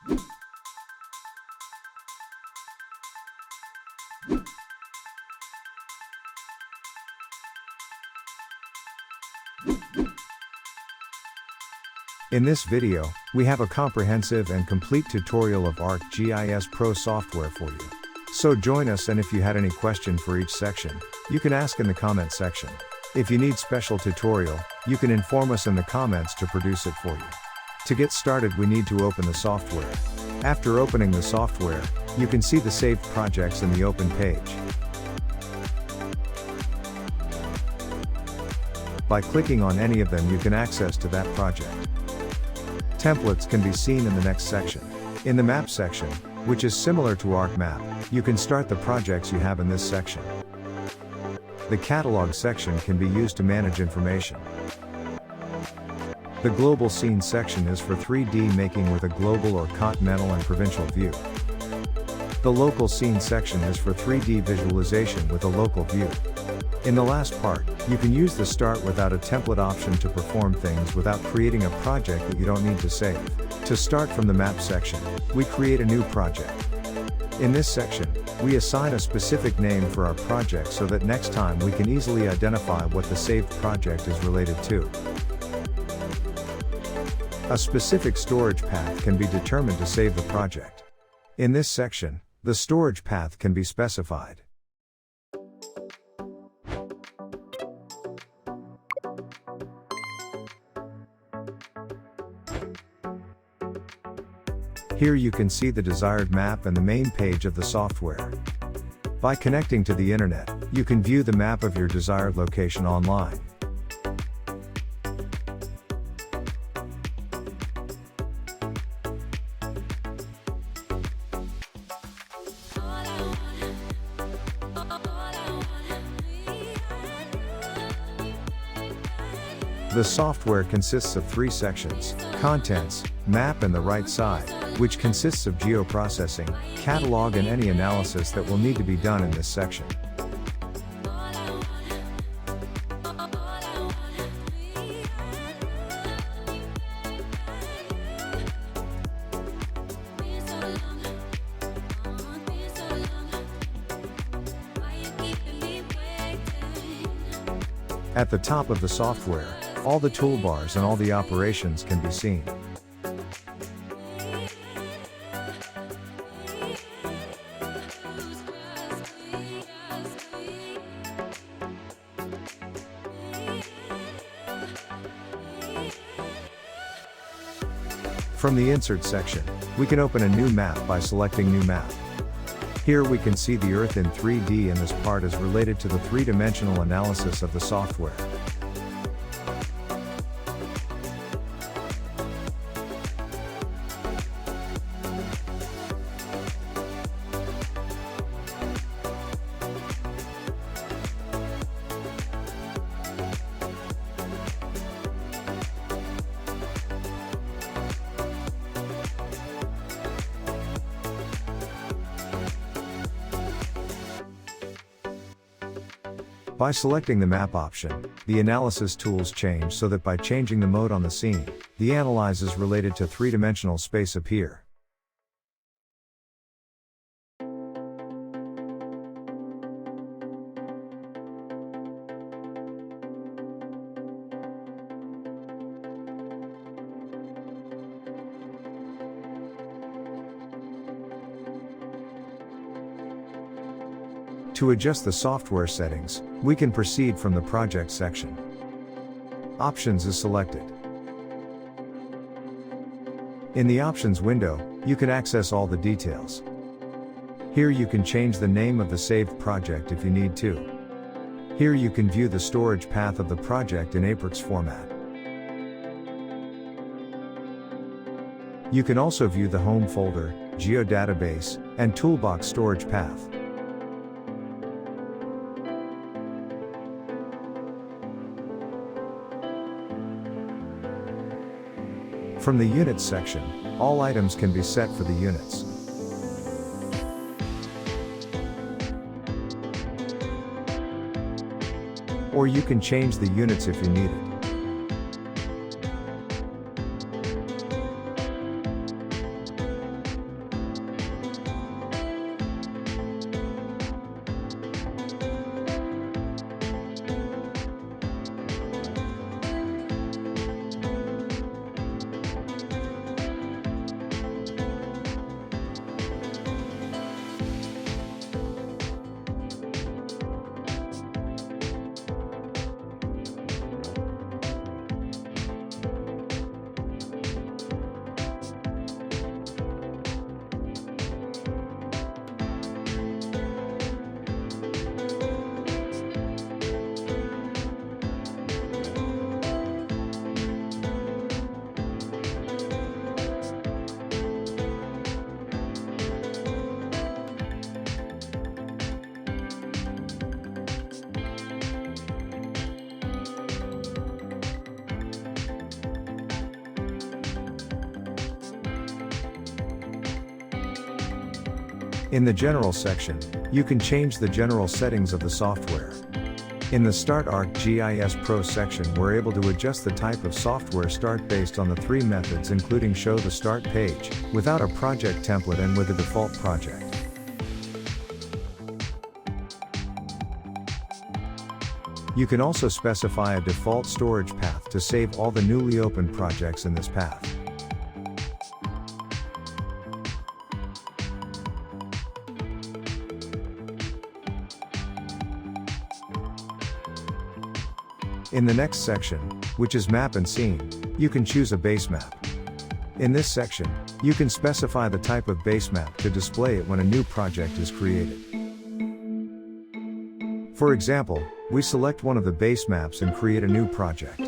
In this video, we have a comprehensive and complete tutorial of ArcGIS Pro software for you. So join us, and if you had any question for each section, you can ask in the comment section. If you need special tutorial, you can inform us in the comments to produce it for you. To get started, we need to open the software. After opening the software, you can see the saved projects in the open page. By clicking on any of them, you can access to that project. Templates can be seen in the next section. In the Map section, which is similar to ArcMap, you can start the projects you have in this section. The Catalog section can be used to manage information. The Global Scene section is for 3D making with a global or continental and provincial view. The Local Scene section is for 3D visualization with a local view. In the last part, you can use the Start Without a Template option to perform things without creating a project that you don't need to save. To start from the Map section, we create a new project. In this section, we assign a specific name for our project so that next time we can easily identify what the saved project is related to. A specific storage path can be determined to save the project. In this section, the storage path can be specified. Here you can see the desired map and the main page of the software. By connecting to the internet, you can view the map of your desired location online. The software consists of 3 sections: Contents, Map and the right side, which consists of geoprocessing, catalog and any analysis that will need to be done in this section. At the top of the software, all the toolbars and all the operations can be seen. From the Insert section, we can open a new map by selecting New Map. Here we can see the Earth in 3D, and this part is related to the 3-dimensional analysis of the software. By selecting the Map option, the analysis tools change so that by changing the mode on the scene, the analyses related to 3-dimensional space appear. To adjust the software settings, we can proceed from the Project section. Options is selected. In the Options window, you can access all the details. Here you can change the name of the saved project if you need to. Here you can view the storage path of the project in ArcGIS format. You can also view the home folder, geodatabase, and toolbox storage path. From the Units section, all items can be set for the units. Or you can change the units if you need it. In the General section, you can change the general settings of the software. In the Start ArcGIS Pro section, we're able to adjust the type of software start based on the three methods, including show the start page, without a project template, and with a default project. You can also specify a default storage path to save all the newly opened projects in this path. In the next section, which is Map and Scene, you can choose a basemap. In this section, you can specify the type of basemap to display it when a new project is created. For example, we select one of the basemaps and create a new project.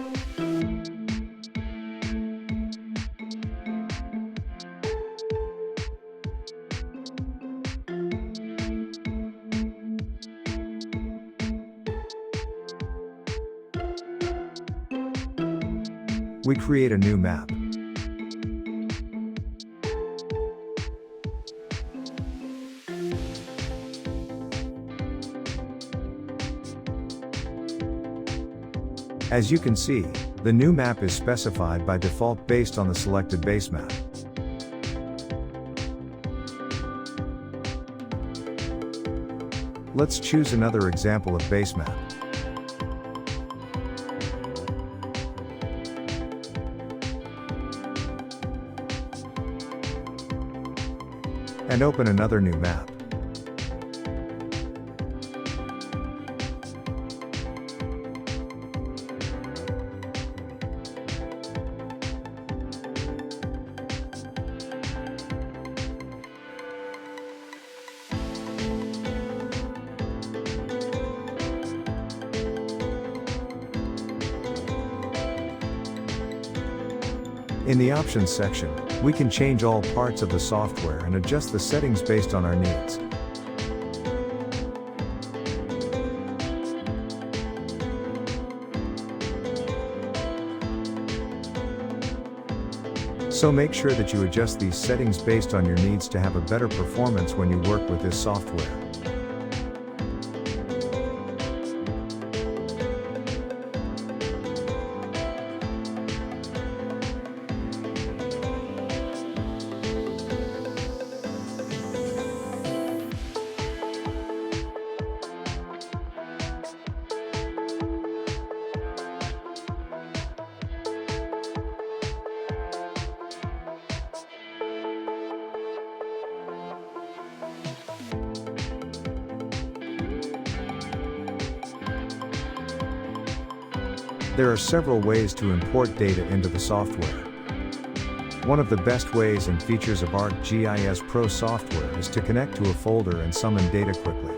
We create a new map. As you can see, the new map is specified by default based on the selected basemap. Let's choose another example of basemap. And open another new map. In the Options section, we can change all parts of the software and adjust the settings based on our needs. So make sure that you adjust these settings based on your needs to have a better performance when you work with this software. There are several ways to import data into the software. One of the best ways and features of ArcGIS Pro software is to connect to a folder and summon data quickly.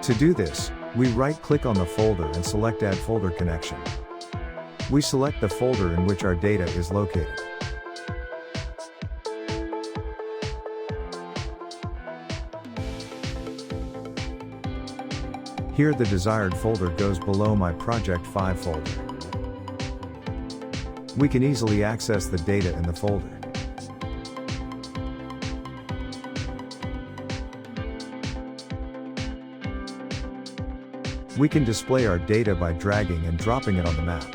To do this, we right-click on the folder and select Add Folder Connection. We select the folder in which our data is located. Here the desired folder goes below my Project 5 folder. We can easily access the data in the folder. We can display our data by dragging and dropping it on the map.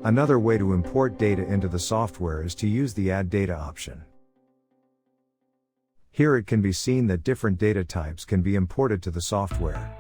Another way to import data into the software is to use the Add Data option. Here it can be seen that different data types can be imported to the software.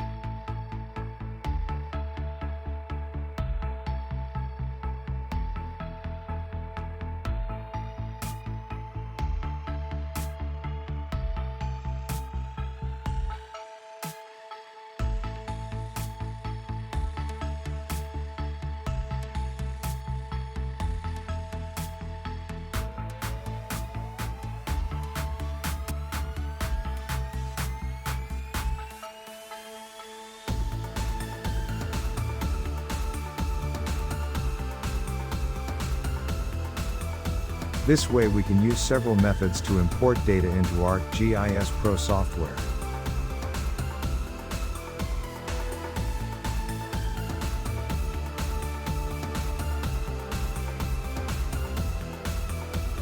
This way we can use several methods to import data into ArcGIS Pro software.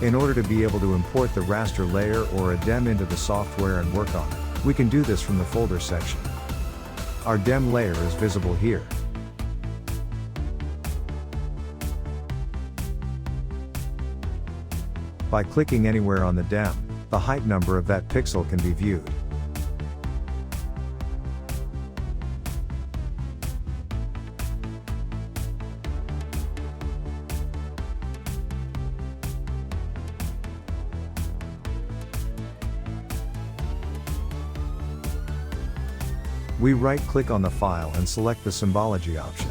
In order to be able to import the raster layer or a DEM into the software and work on it, we can do this from the folder section. Our DEM layer is visible here. By clicking anywhere on the DEM, the height number of that pixel can be viewed. We right-click on the file and select the Symbology option.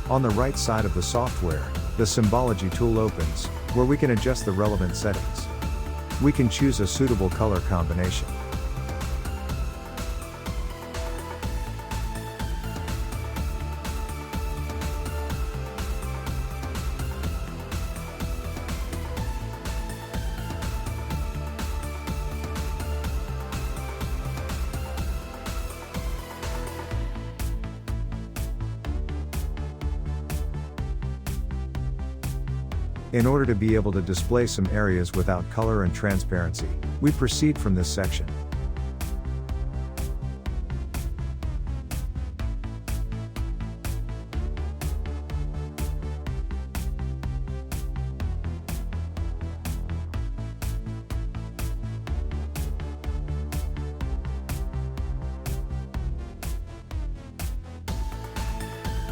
On the right side of the software, the Symbology tool opens, where we can adjust the relevant settings. We can choose a suitable color combination. In order to be able to display some areas without color and transparency, we proceed from this section.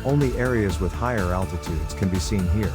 Only areas with higher altitudes can be seen here.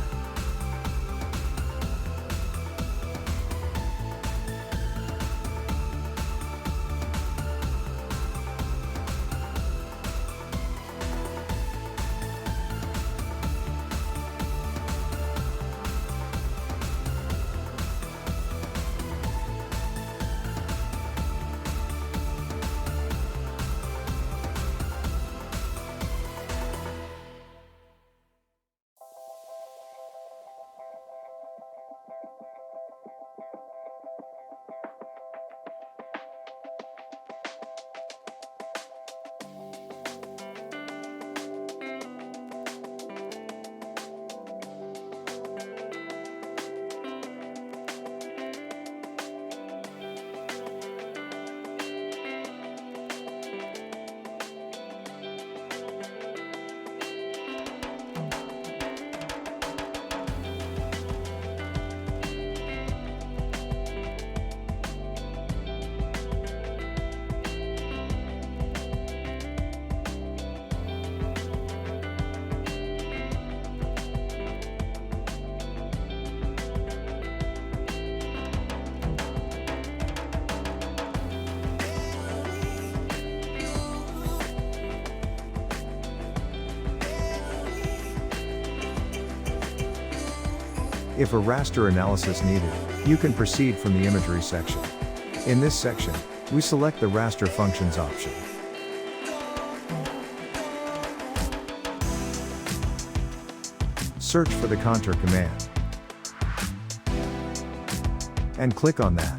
If a raster analysis needed, you can proceed from the imagery section. In this section, we select the raster functions option. Search for the contour command, and click on that.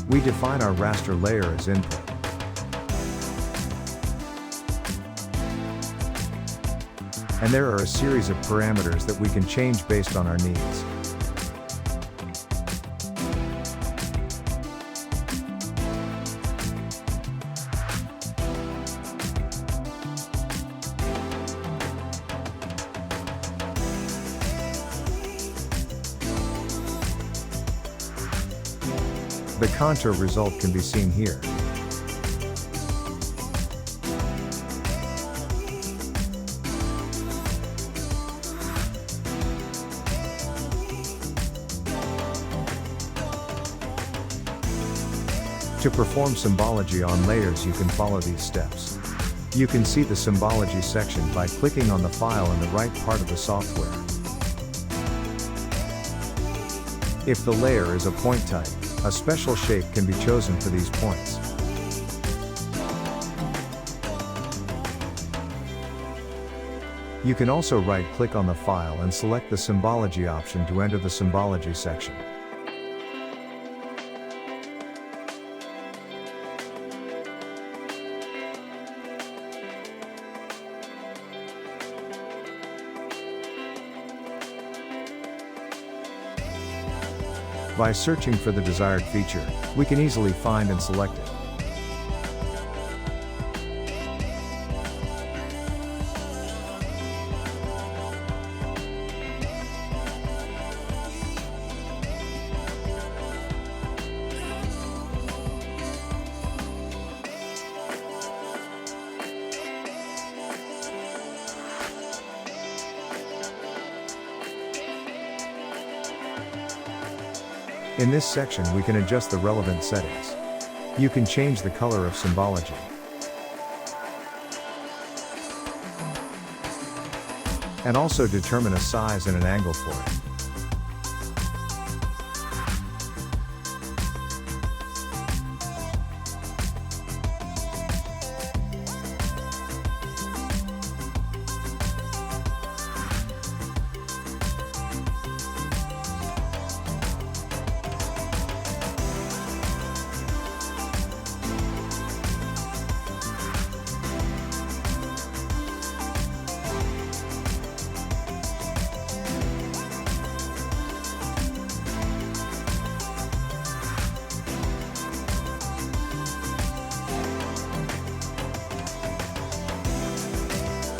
We define our raster layer as input. And there are a series of parameters that we can change based on our needs. The contour result can be seen here. To perform symbology on layers, you can follow these steps. You can see the symbology section by clicking on the file in the right part of the software. If the layer is a point type, A special shape can be chosen for these points. You can also right-click on the file and select the Symbology option to enter the Symbology section. By searching for the desired feature, we can easily find and select it. In this section we can adjust the relevant settings. You can change the color of Symbology. And also determine a size and an angle for it.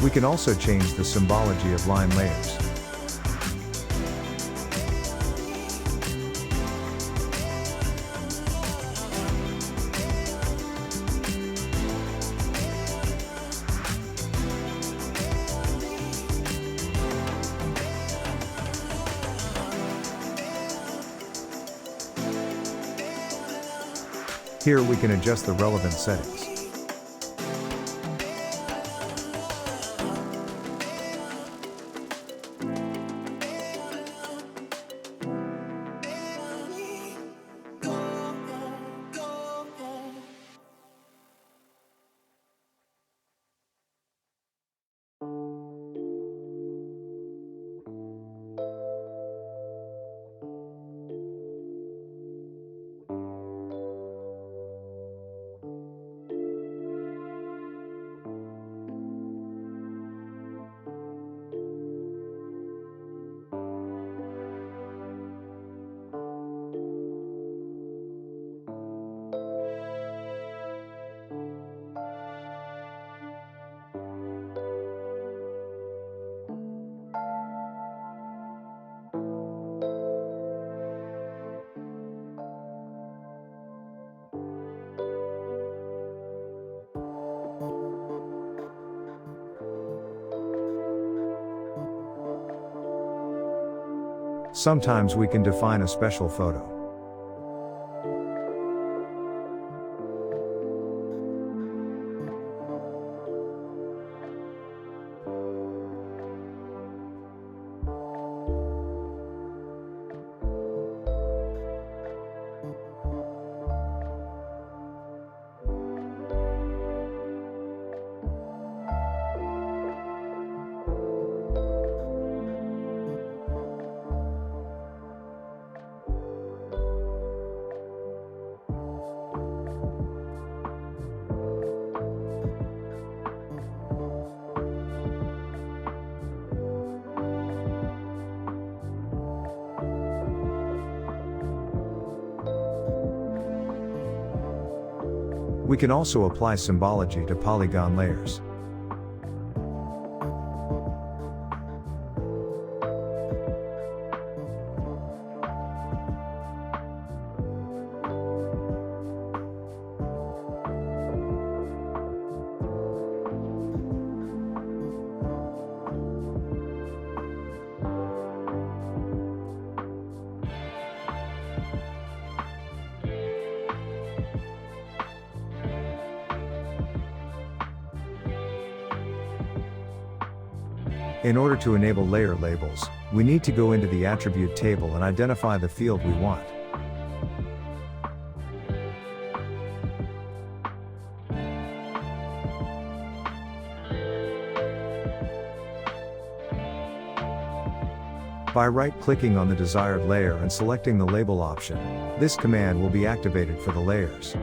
We can also change the symbology of line layers. Here we can adjust the relevant settings. Sometimes we can define a special photo. We can also apply symbology to polygon layers. In order to enable layer labels, we need to go into the attribute table and identify the field we want. By right-clicking on the desired layer and selecting the label option, this command will be activated for the layers.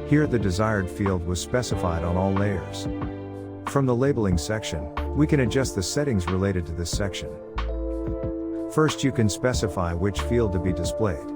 Here the desired field was specified on all layers. From the labeling section, we can adjust the settings related to this section. First, you can specify which field to be displayed.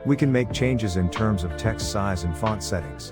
We can make changes in terms of text size and font settings.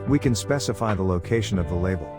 We can specify the location of the label.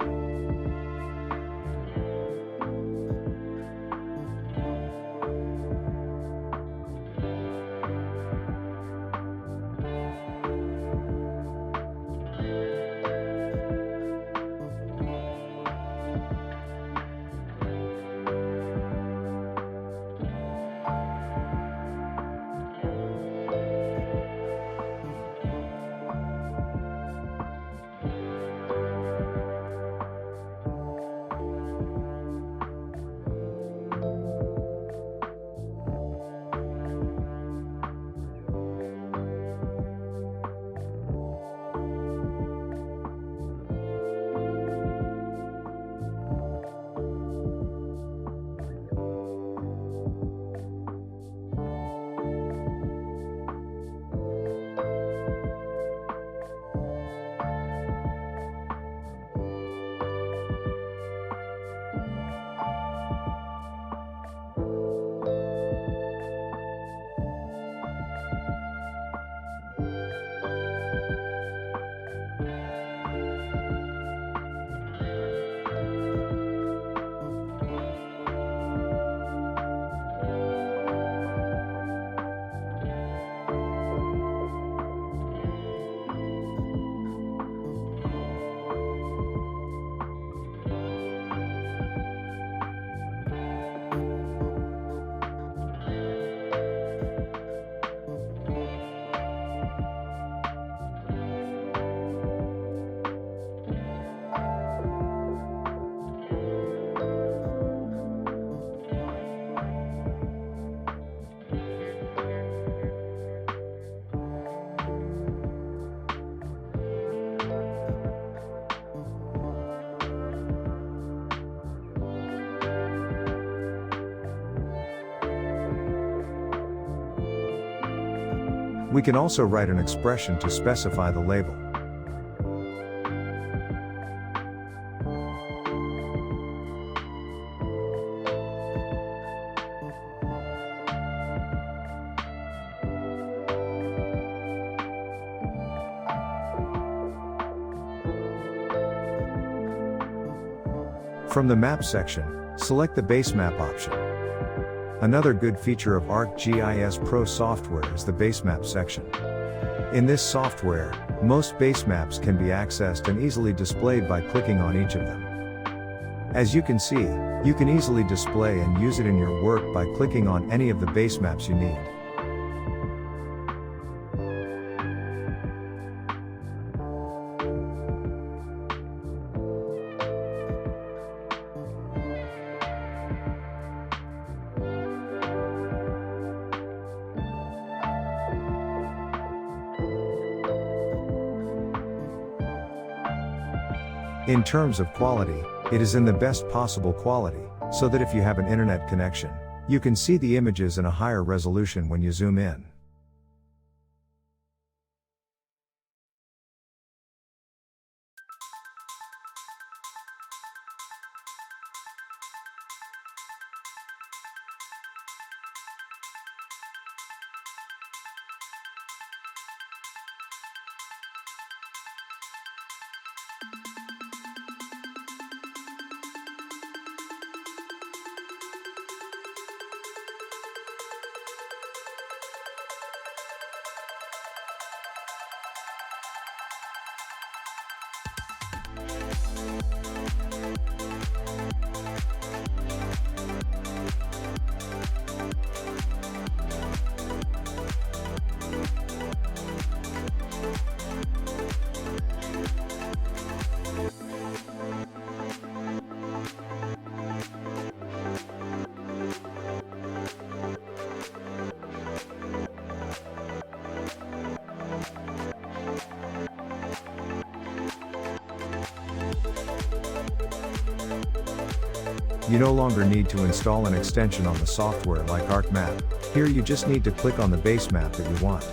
We can also write an expression to specify the label. From the Map section, select the Basemap option. Another good feature of ArcGIS Pro software is the Basemap section. In this software, most basemaps can be accessed and easily displayed by clicking on each of them. As you can see, you can easily display and use it in your work by clicking on any of the basemaps you need. In terms of quality, it is in the best possible quality, so that if you have an internet connection, you can see the images in a higher resolution when you zoom in. You no longer need to install an extension on the software like ArcMap. Here you just need to click on the base map that you want.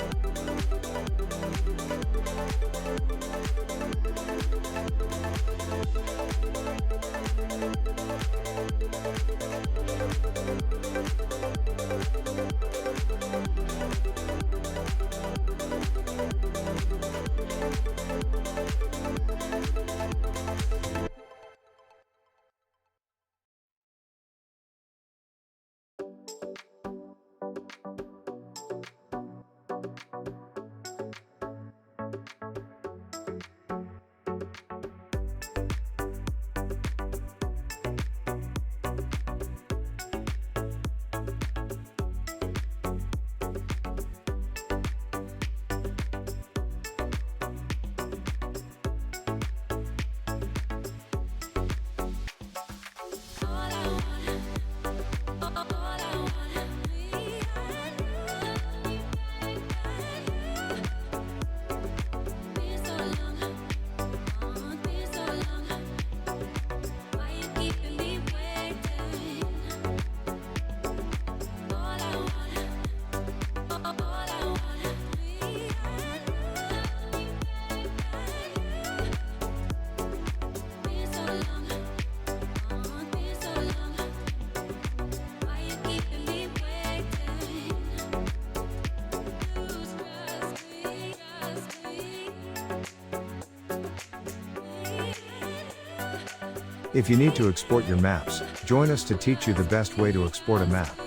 If you need to export your maps, join us to teach you the best way to export a map.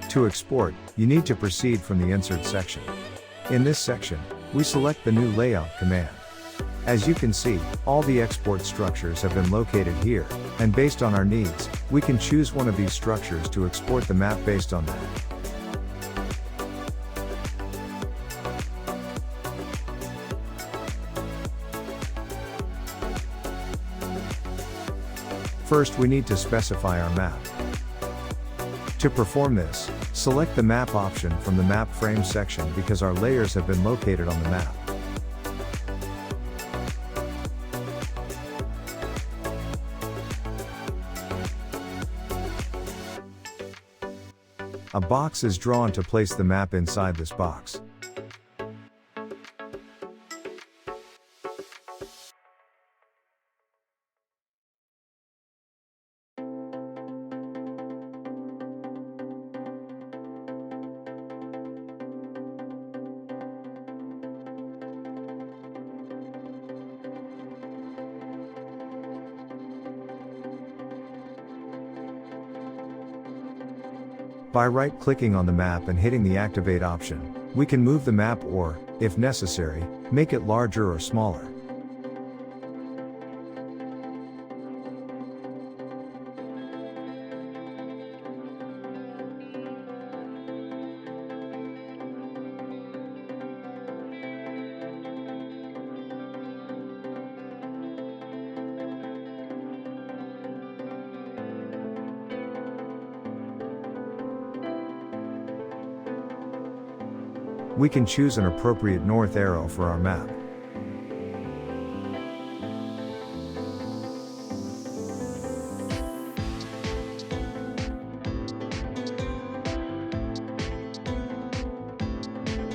To export, you need to proceed from the Insert section. In this section, we select the new Layout command. As you can see, all the export structures have been located here, and based on our needs, we can choose one of these structures to export the map based on that. First, we need to specify our map. To perform this, select the Map option from the Map Frame section because our layers have been located on the map. A box is drawn to place the map inside this box. By right-clicking on the map and hitting the Activate option, we can move the map or, if necessary, make it larger or smaller. We can choose an appropriate north arrow for our map.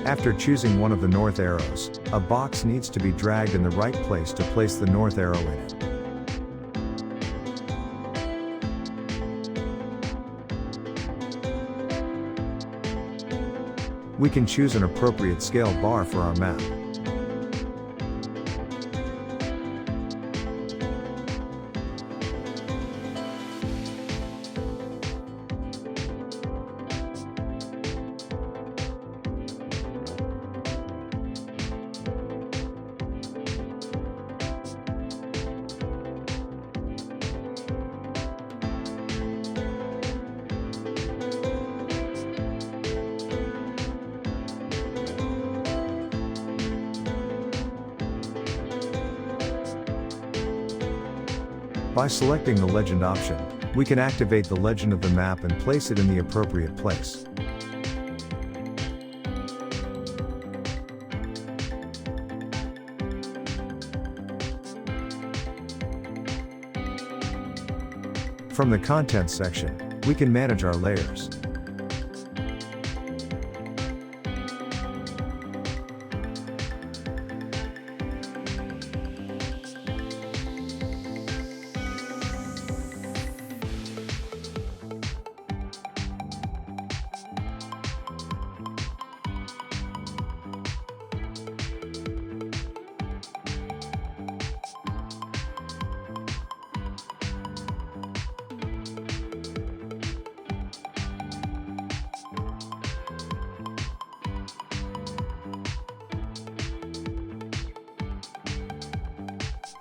After choosing one of the north arrows, a box needs to be dragged in the right place to place the north arrow in it. We can choose an appropriate scale bar for our map. By selecting the legend option, we can activate the legend of the map and place it in the appropriate place. From the Contents section, we can manage our layers.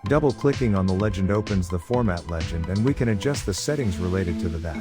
Double-clicking on the legend opens the Format legend and we can adjust the settings related to that.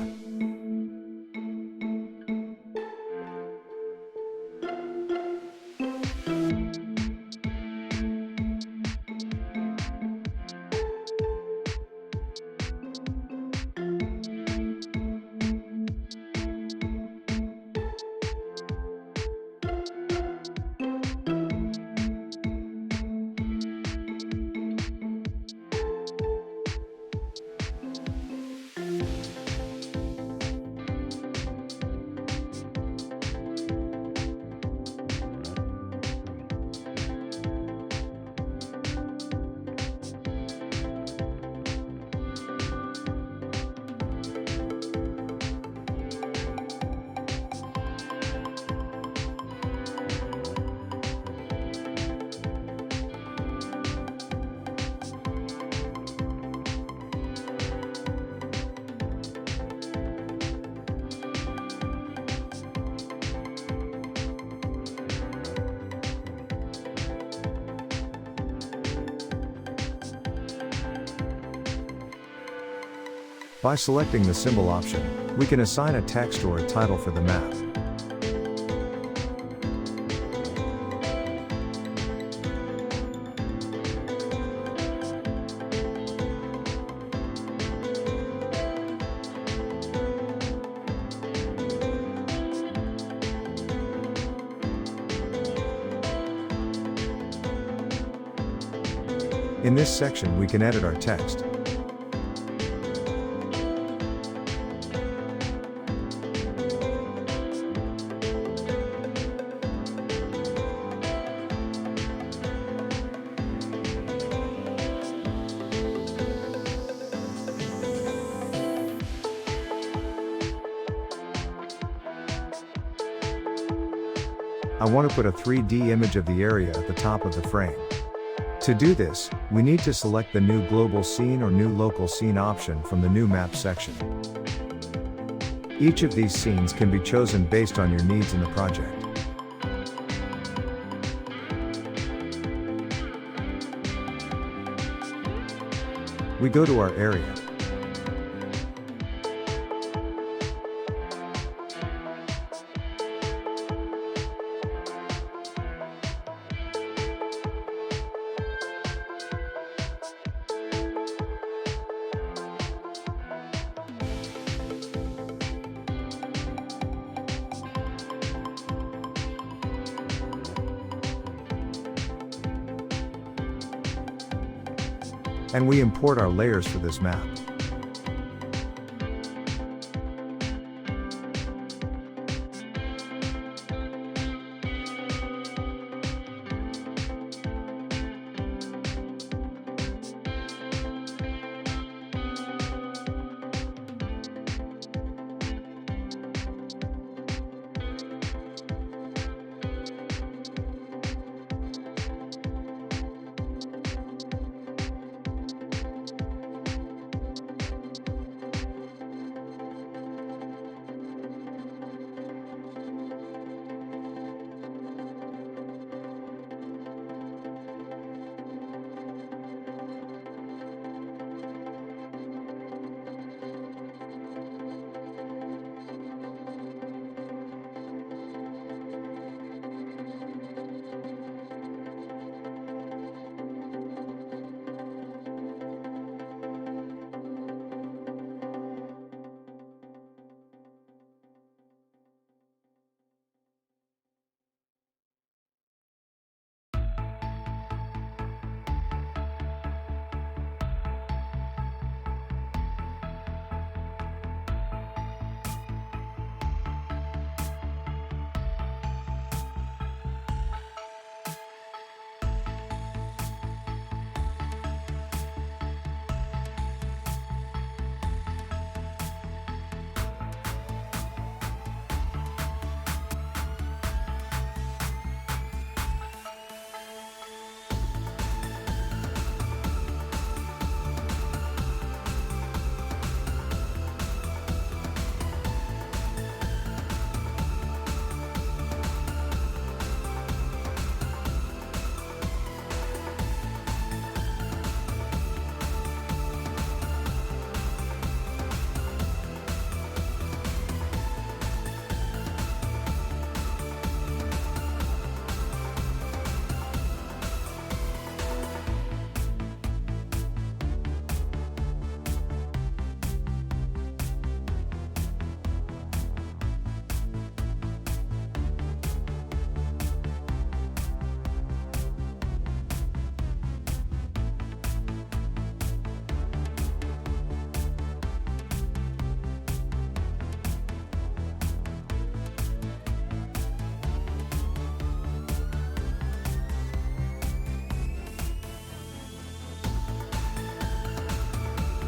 By selecting the symbol option, we can assign a text or a title for the map. In this section we can edit our text. I want to put a 3D image of the area at the top of the frame. To do this, we need to select the new Global Scene or New Local Scene option from the New Map section. Each of these scenes can be chosen based on your needs in the project. We go to our area. And we import our layers for this map.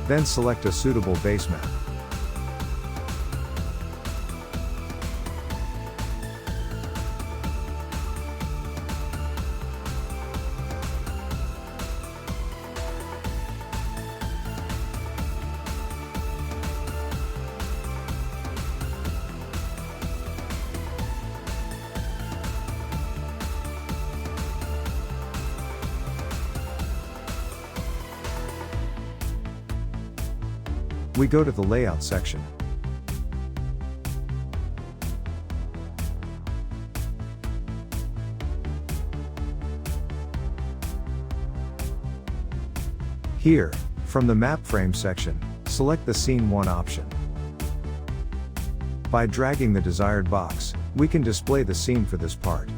Then select a suitable base map. We go to the Layout section. Here, from the Map Frame section, select the Scene 1 option. By dragging the desired box, we can display the scene for this part.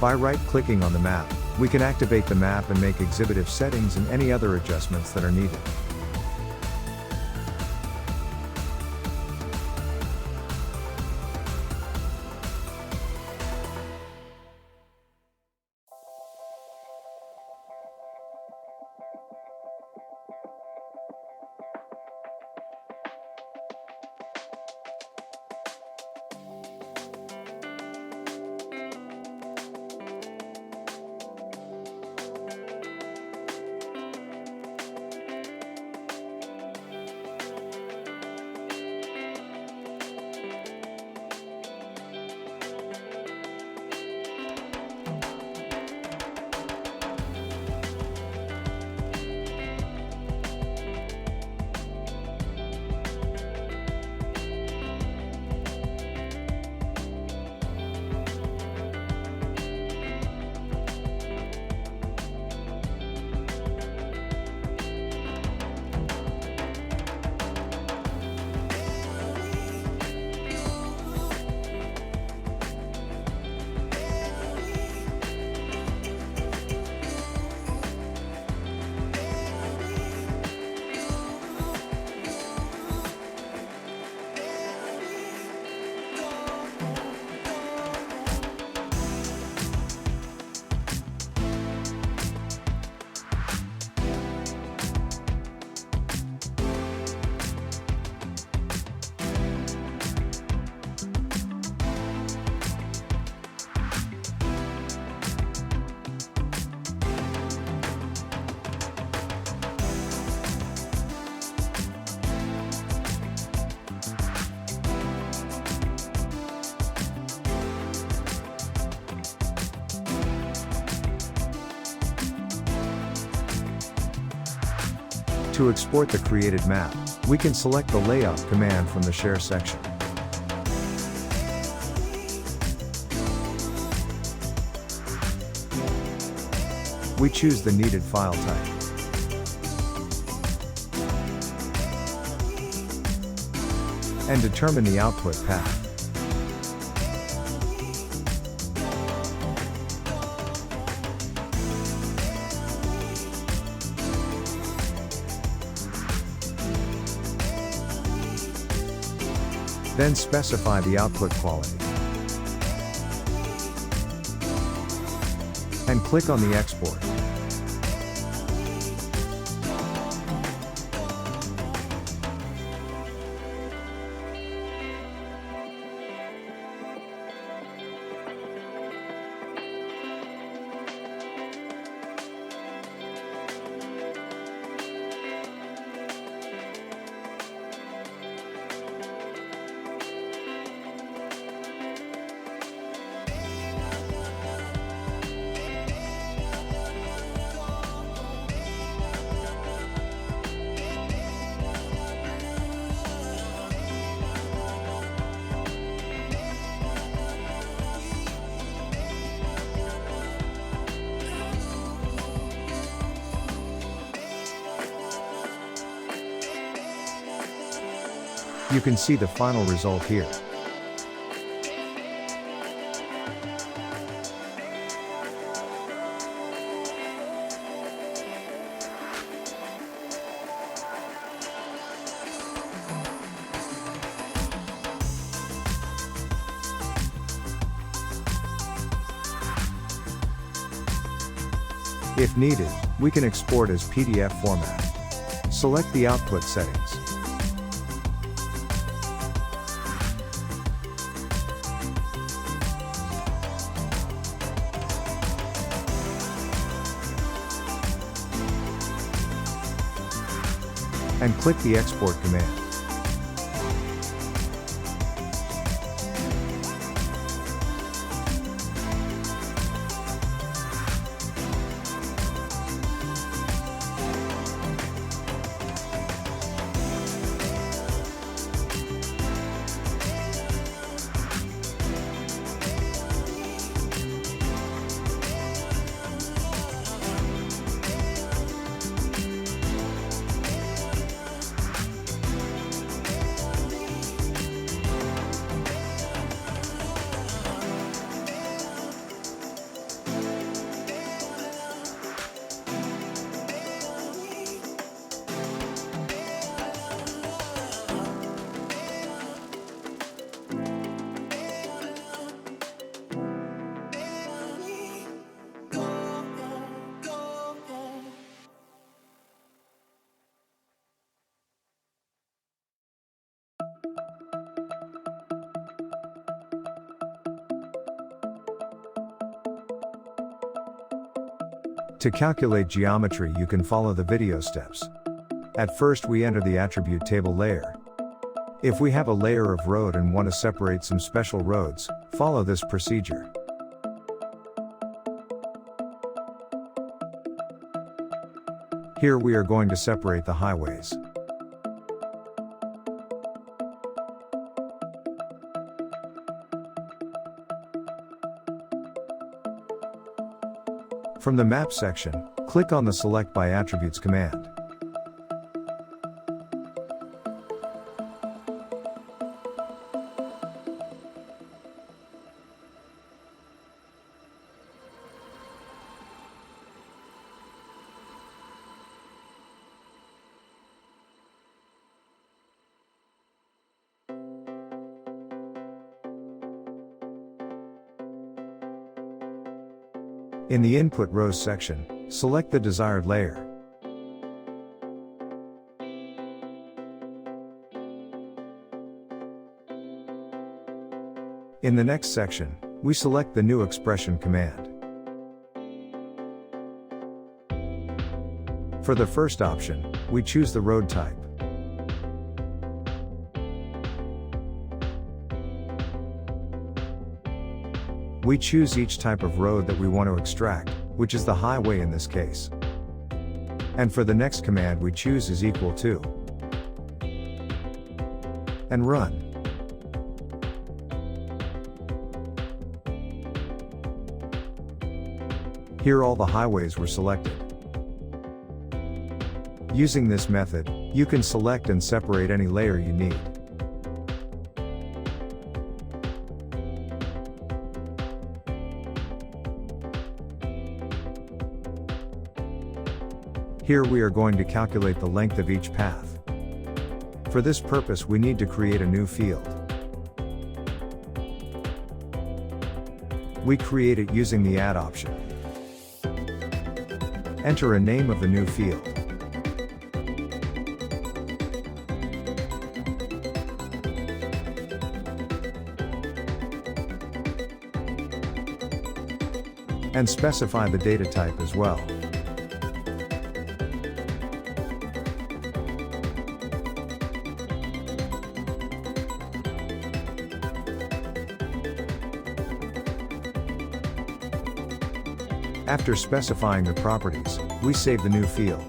By right-clicking on the map, we can activate the map and make exhibitive settings and any other adjustments that are needed. To export the created map, we can select the Layout command from the Share section. We choose the needed file type. And determine the output path. Then specify the output quality. And click on the Export. You can see the final result here. If needed, we can export as PDF format. Select the output settings. And click the export command. To calculate geometry, you can follow the video steps. At first, we enter the attribute table layer. If we have a layer of road and want to separate some special roads, follow this procedure. Here we are going to separate the highways. From the Map section, click on the Select by Attributes command. In the Input Rows section, select the desired layer. In the next section, we select the New Expression command. For the first option, we choose the road type. We choose each type of road that we want to extract, which is the highway in this case. And for the next command we choose is equal to. And run. Here all the highways were selected. Using this method, you can select and separate any layer you need. Here we are going to calculate the length of each path. For this purpose we need to create a new field. We create it using the Add option. Enter a name of the new field. And specify the data type as well. After specifying the properties, we save the new field.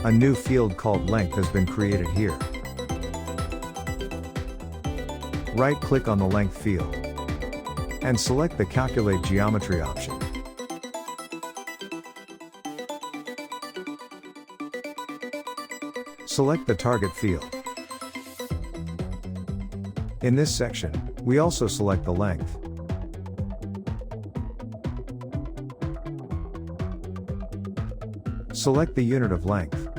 A new field called Length has been created here. Right-click on the Length field and select the Calculate Geometry option. Select the target field. In this section, we also select the length. Select the unit of length.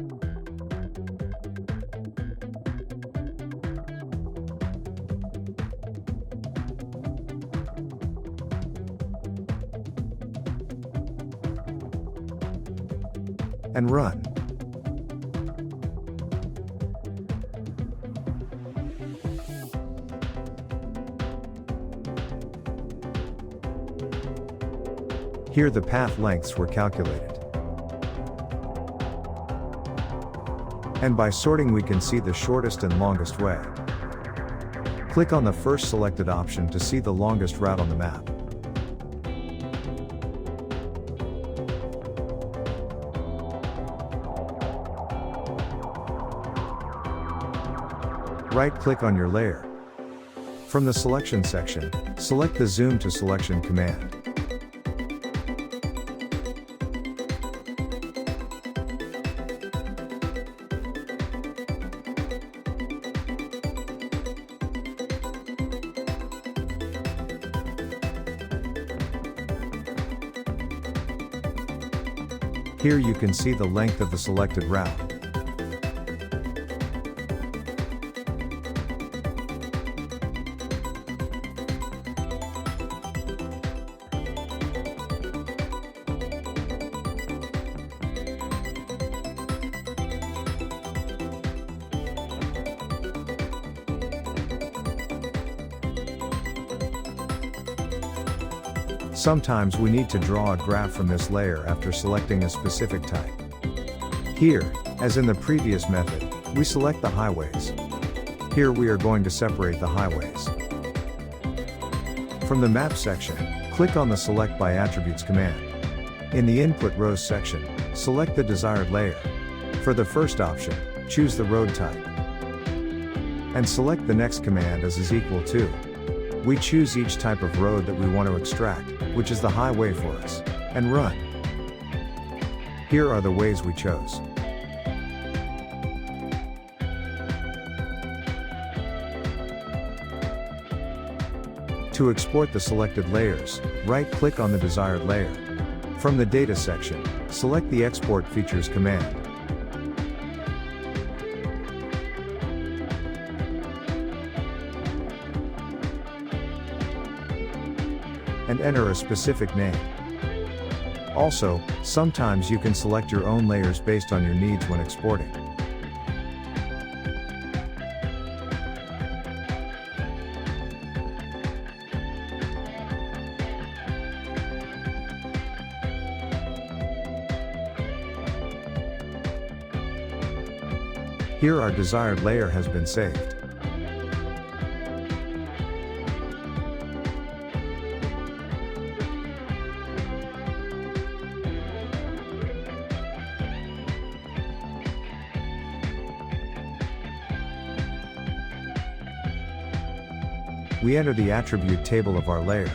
and run. Here the path lengths were calculated. And by sorting we can see the shortest and longest way. Click on the first selected option to see the longest route on the map. Right-click on your layer. From the selection section, select the Zoom to Selection command. Here you can see the length of the selected route. Sometimes we need to draw a graph from this layer after selecting a specific type. Here, as in the previous method, we select the highways. Here we are going to separate the highways. From the Map section, click on the Select by Attributes command. In the Input Rows section, select the desired layer. For the first option, choose the road type. And select the next command as is equal to. We choose each type of road that we want to extract, which is the highway for us, and run. Here are the ways we chose. To export the selected layers, right-click on the desired layer. From the Data section, select the Export Features command. And enter a specific name. Also, sometimes you can select your own layers based on your needs when exporting. Here our desired layer has been saved. We enter the attribute table of our layer.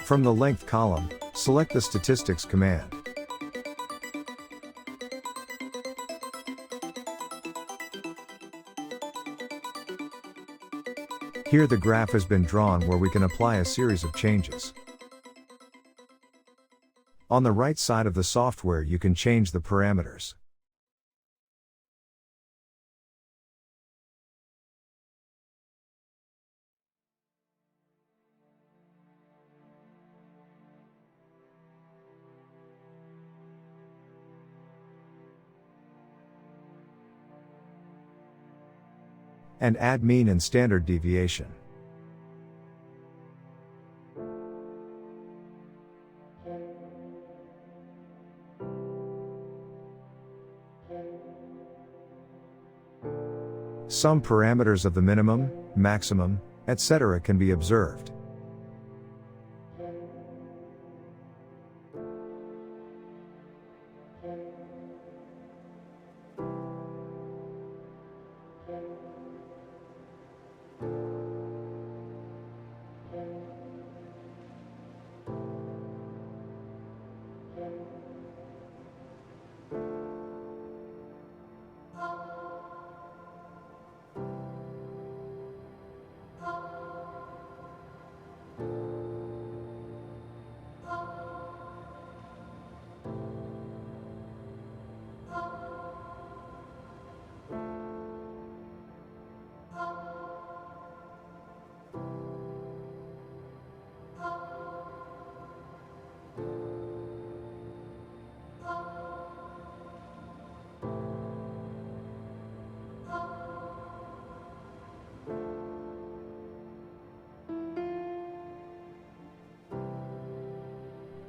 From the Length column, select the Statistics command. Here the graph has been drawn where we can apply a series of changes. On the right side of the software you can change the parameters. And add mean and standard deviation. Some parameters of the minimum, maximum, etc. can be observed.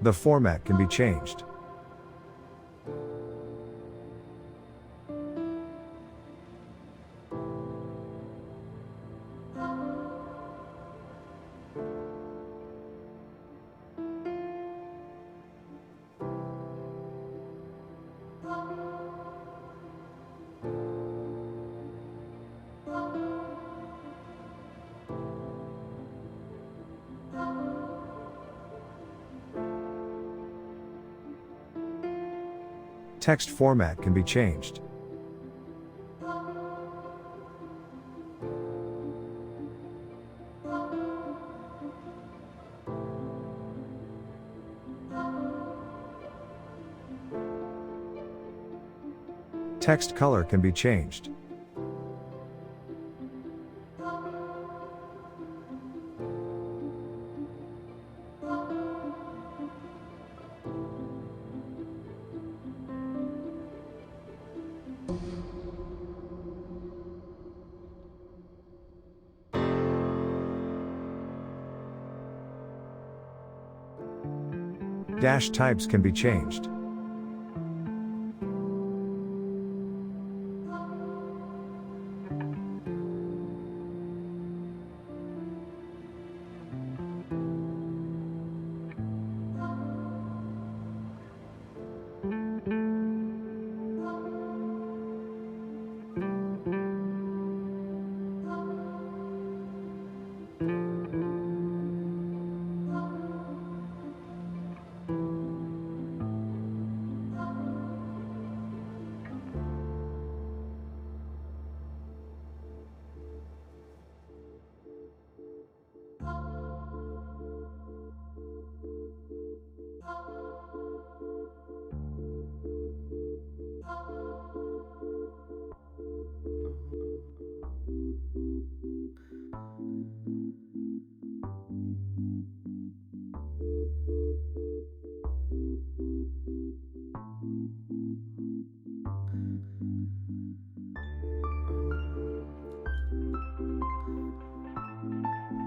The format can be changed. Text format can be changed. Text color can be changed. Dash types can be changed.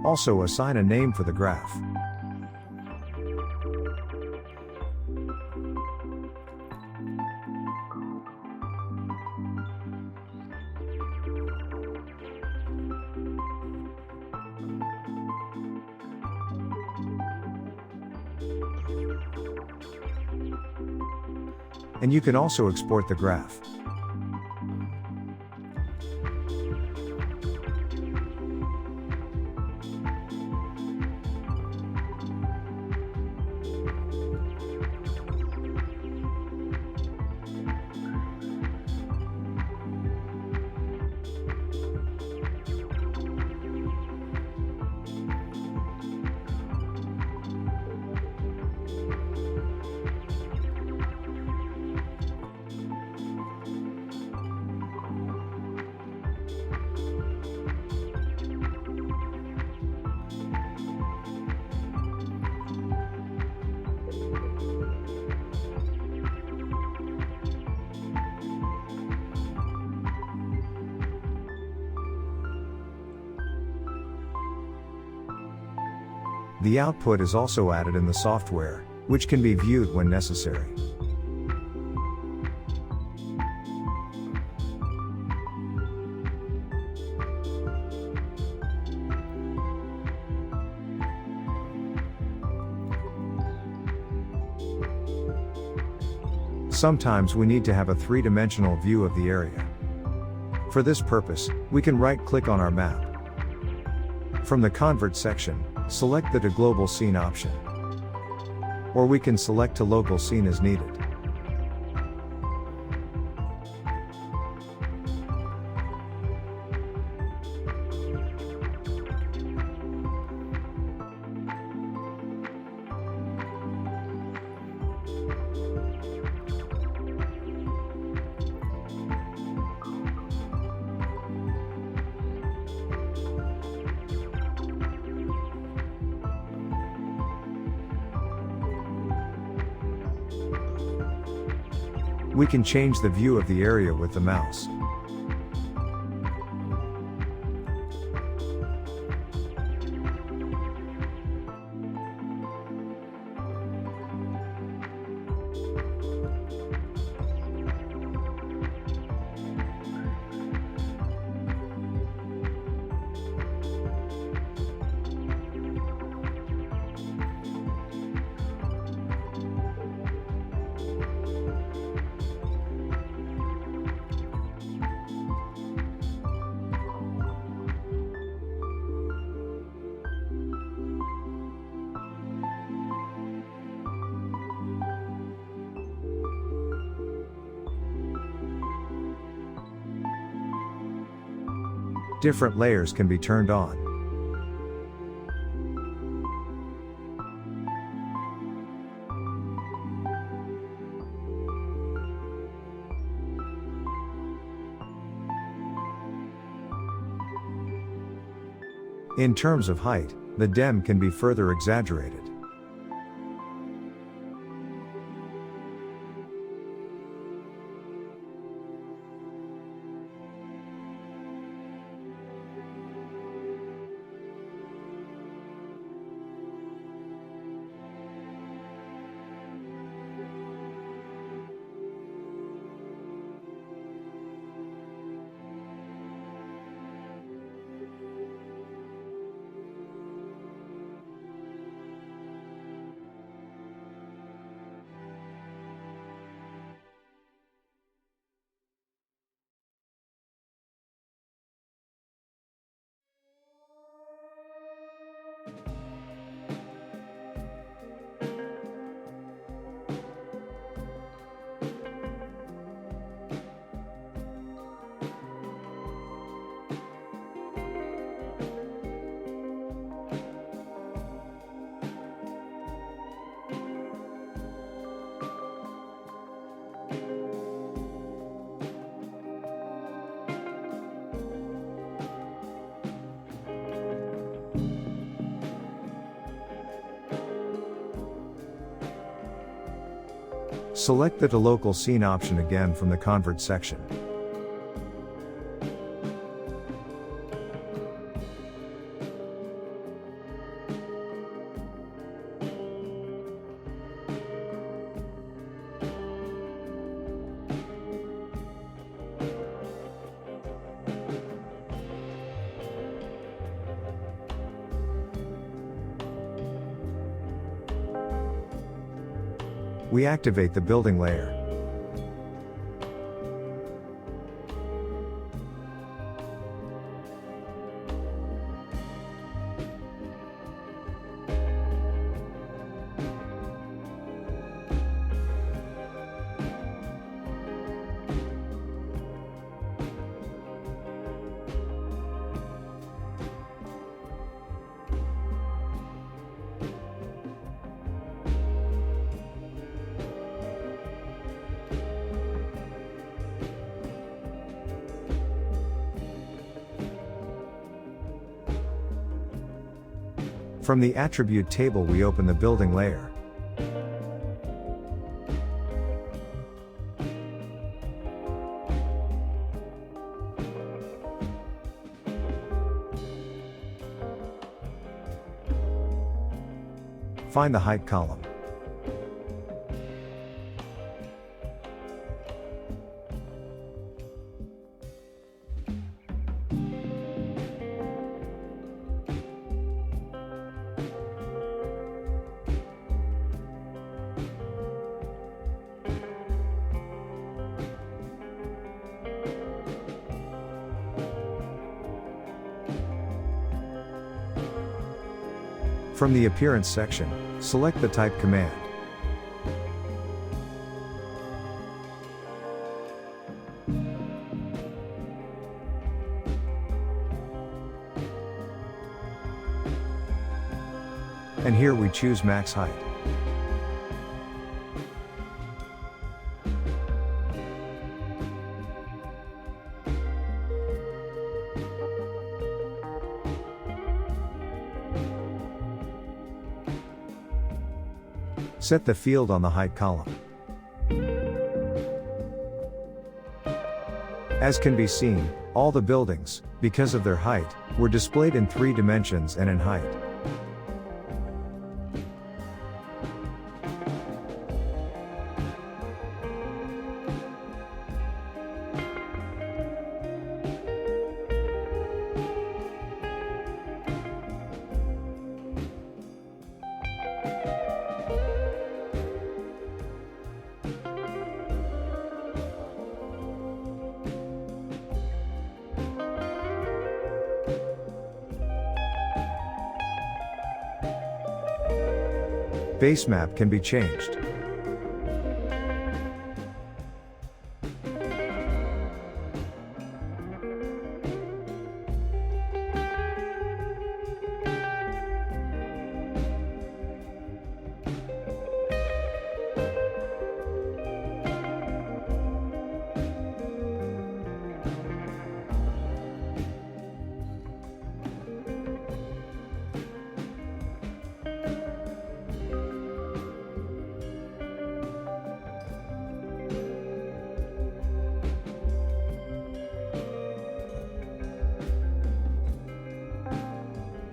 Also assign a name for the graph. And you can also export the graph. The output is also added in the software, which can be viewed when necessary. Sometimes we need to have a three-dimensional view of the area. For this purpose, we can right-click on our map. From the Convert section, select the to Global Scene option. Or we can select to Local Scene as needed. We can change the view of the area with the mouse. Different layers can be turned on. In terms of height, the DEM can be further exaggerated. Select the To Local Scene option again from the Convert section. We activate the building layer. From the attribute table we open the building layer. Find the height column. From the Appearance section, select the Type command. And here we choose Max Height. Set the field on the height column. As can be seen, all the buildings, because of their height, were displayed in 3 dimensions and in height. Basemap can be changed.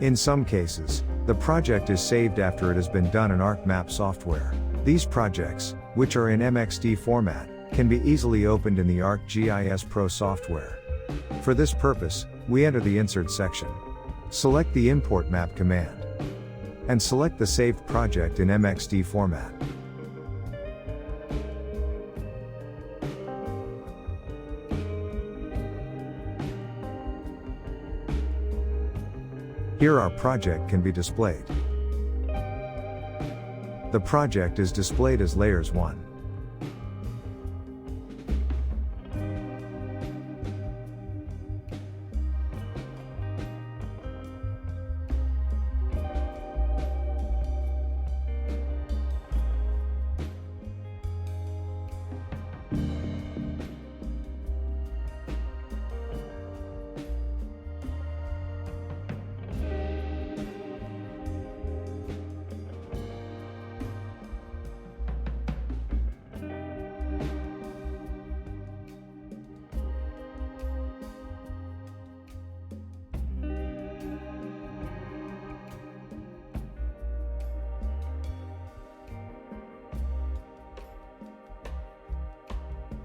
In some cases, the project is saved after it has been done in ArcMap software. These projects, which are in MXD format, can be easily opened in the ArcGIS Pro software. For this purpose, we enter the Insert section. Select the Import Map command. And select the saved project in MXD format. Here our project can be displayed. The project is displayed as Layers 1.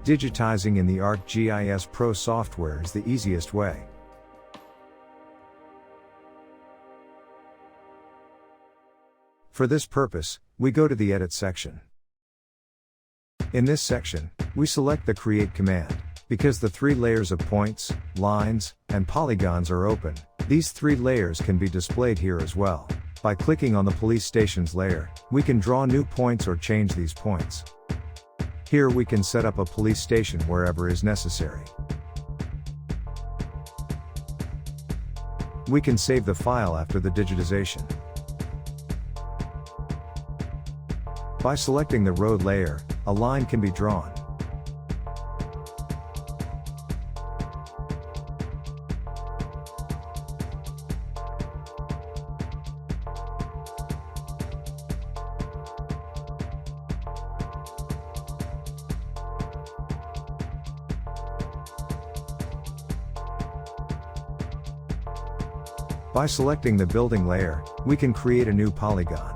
Digitizing in the ArcGIS Pro software is the easiest way. For this purpose, we go to the Edit section. In this section, we select the Create command. Because the 3 layers of points, lines, and polygons are open, these 3 layers can be displayed here as well. By clicking on the police stations layer, we can draw new points or change these points. Here we can set up a police station wherever is necessary. We can save the file after the digitization. By selecting the road layer, a line can be drawn. By selecting the building layer, we can create a new polygon.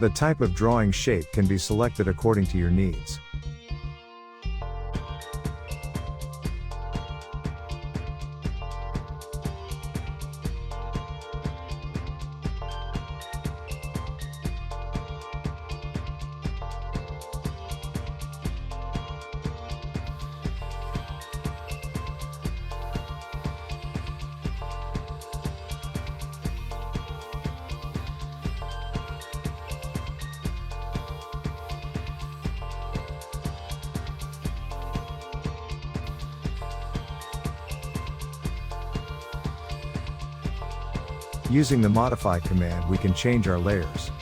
The type of drawing shape can be selected according to your needs. Using the Modify command, we can change our layers.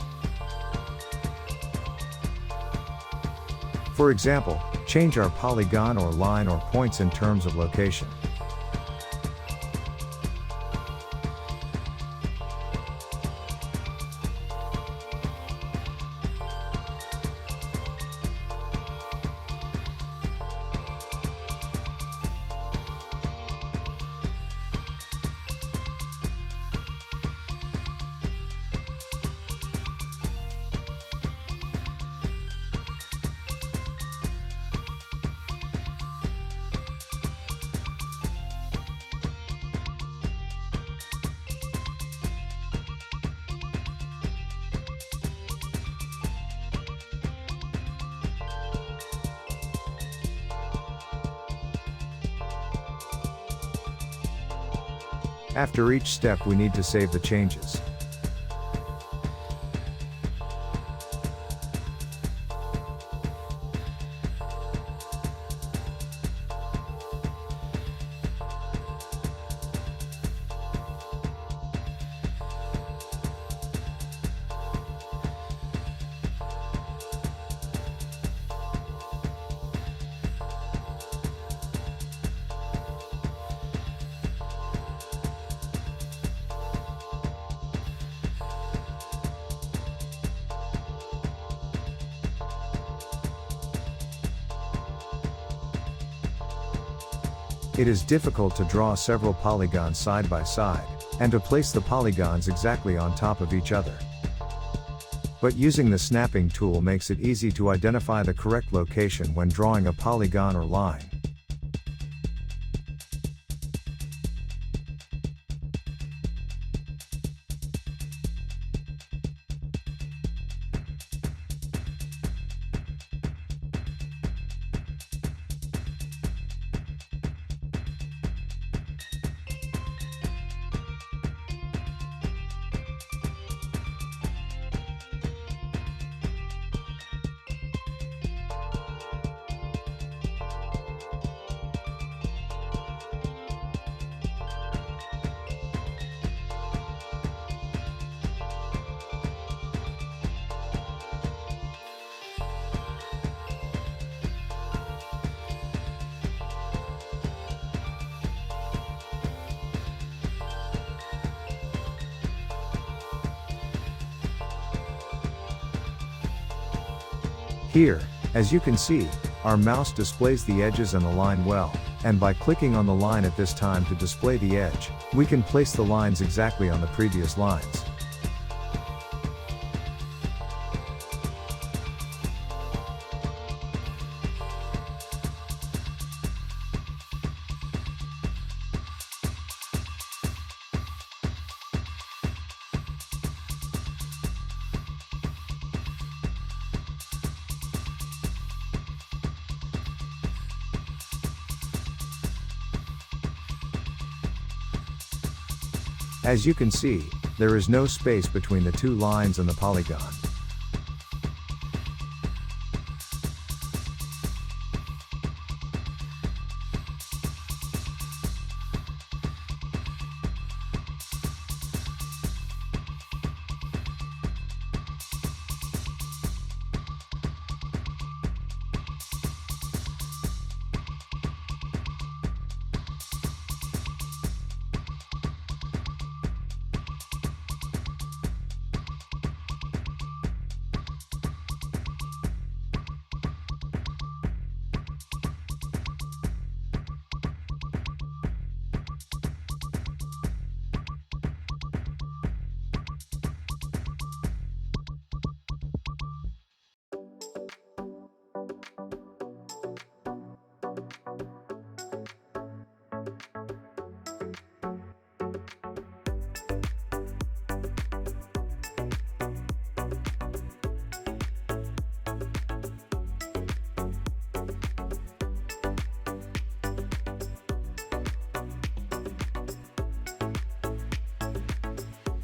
For example, change our polygon or line or points in terms of location. After each step, we need to save the changes. It is difficult to draw several polygons side by side, and to place the polygons exactly on top of each other. But using the snapping tool makes it easy to identify the correct location when drawing a polygon or line. Here, as you can see, our mouse displays the edges and the line well, and by clicking on the line at this time to display the edge, we can place the lines exactly on the previous lines. As you can see, there is no space between the two lines and the polygon.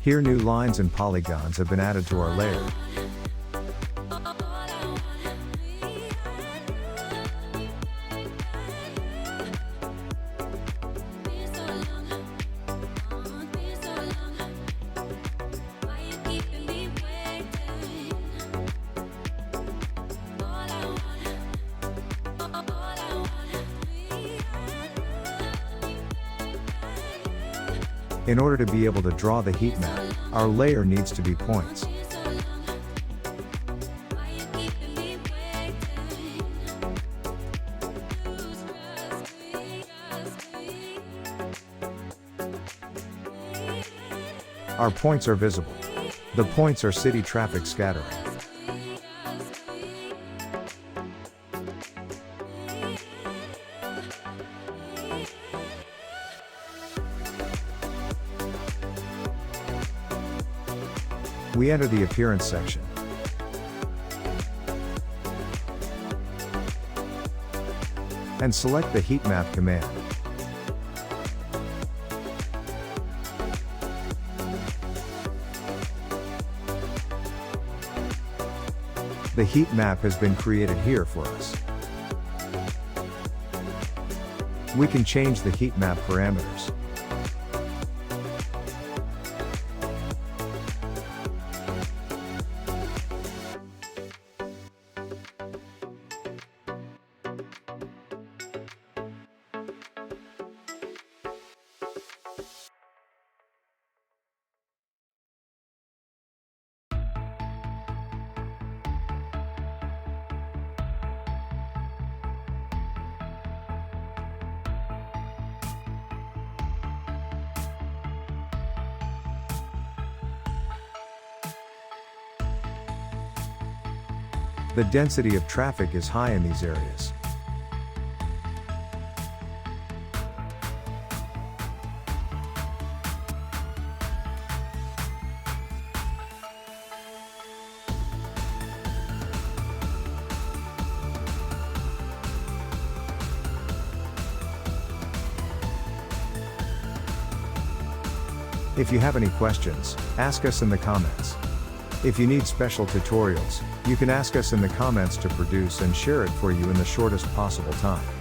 Here new lines and polygons have been added to our layer. In order to be able to draw the heat map, our layer needs to be points. Our points are visible. The points are city traffic scattering. We enter the Appearance section. And select the Heatmap command. The heat map has been created here for us. We can change the heat map parameters. The density of traffic is high in these areas. If you have any questions, ask us in the comments. If you need special tutorials, you can ask us in the comments to produce and share it for you in the shortest possible time.